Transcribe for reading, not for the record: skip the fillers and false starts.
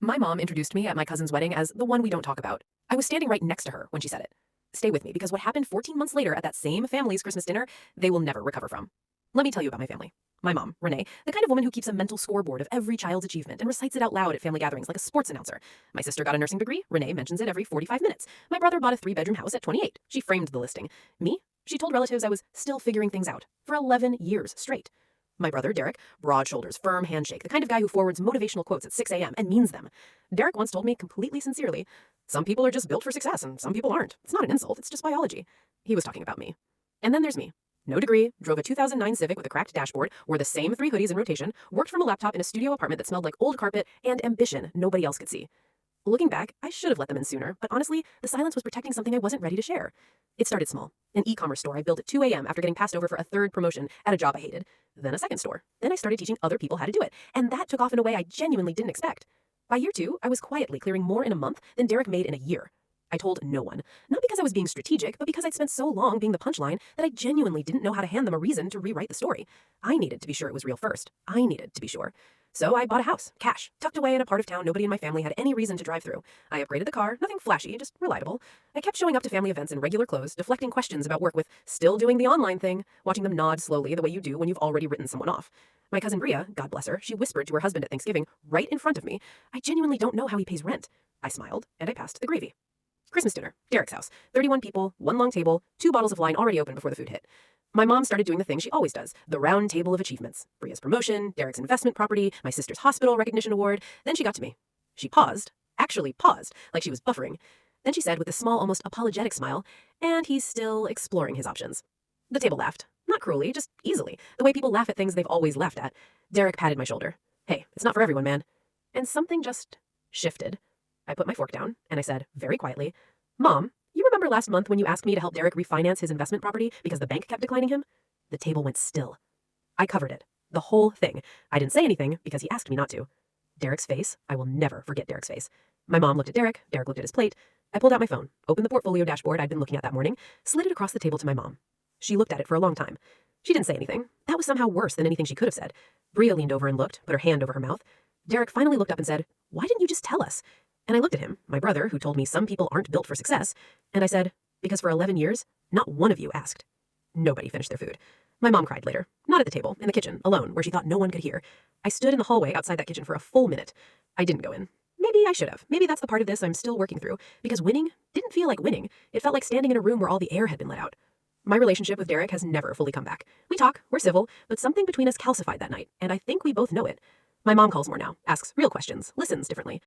My mom introduced me at my cousin's wedding as the one we don't talk about. I was standing right next to her when she said it. Stay with me, because what happened 14 months later at that same family's Christmas dinner, they will never recover from. Let me tell you about my family. My mom, Renee, the kind of woman who keeps a mental scoreboard of every child's achievement and recites it out loud at family gatherings like a sports announcer. My sister got a nursing degree. Renee mentions it every 45 minutes. My brother bought a 3-bedroom house at 28. She framed the listing. Me? She told relatives I was still figuring things out for 11 years straight. My brother, Derek, broad shoulders, firm handshake, the kind of guy who forwards motivational quotes at 6 a.m. and means them. Derek once told me completely sincerely, some people are just built for success and some people aren't. It's not an insult, it's just biology. He was talking about me. And then there's me. No degree, drove a 2009 Civic with a cracked dashboard, wore the same 3 hoodies in rotation, worked from a laptop in a studio apartment that smelled like old carpet, and ambition nobody else could see. Looking back, I should have let them in sooner, but honestly, the silence was protecting something I wasn't ready to share. It started small. An e-commerce store I built at 2 a.m. after getting passed over for a 3rd promotion at a job I hated. Then a 2nd store. Then I started teaching other people how to do it, and that took off in a way I genuinely didn't expect. By year 2, I was quietly clearing more in a month than Derek made in a year. I told no one. Not because I was being strategic, but because I'd spent so long being the punchline that I genuinely didn't know how to hand them a reason to rewrite the story. I needed to be sure it was real first. I needed to be sure. So I bought a house, cash, tucked away in a part of town nobody in my family had any reason to drive through. I upgraded the car, nothing flashy, just reliable. I kept showing up to family events in regular clothes, deflecting questions about work with still doing the online thing, watching them nod slowly the way you do when you've already written someone off. My cousin Bria, God bless her, she whispered to her husband at Thanksgiving, right in front of me, I genuinely don't know how he pays rent. I smiled, and I passed the gravy. Christmas dinner, Derek's house, 31 people, 1 long table, 2 bottles of wine already open before the food hit. My mom started doing the thing she always does, the round table of achievements. Bria's promotion, Derek's investment property, my sister's hospital recognition award. Then she got to me. She paused, actually paused, like she was buffering. Then she said with a small, almost apologetic smile, and he's still exploring his options. The table laughed. Not cruelly, just easily, the way people laugh at things they've always laughed at. Derek patted my shoulder. Hey, it's not for everyone, man. And something just shifted. I put my fork down, and I said, very quietly, Mom, you remember last month when you asked me to help Derek refinance his investment property because the bank kept declining him? The table went still. I covered it. The whole thing. I didn't say anything because he asked me not to. Derek's face, I will never forget Derek's face. My mom looked at Derek, Derek looked at his plate. I pulled out my phone, opened the portfolio dashboard I'd been looking at that morning, slid it across the table to my mom. She looked at it for a long time. She didn't say anything. That was somehow worse than anything she could have said. Bria leaned over and looked, put her hand over her mouth. Derek finally looked up and said, Why didn't you just tell us? And I looked at him, my brother, who told me some people aren't built for success, and I said, because for 11 years, not one of you asked. Nobody finished their food. My mom cried later, not at the table, in the kitchen, alone, where she thought no one could hear. I stood in the hallway outside that kitchen for a full minute. I didn't go in. Maybe I should have. Maybe that's the part of this I'm still working through, because winning didn't feel like winning. It felt like standing in a room where all the air had been let out. My relationship with Derek has never fully come back. We talk, we're civil, but something between us calcified that night, and I think we both know it. My mom calls more now, asks real questions, listens differently.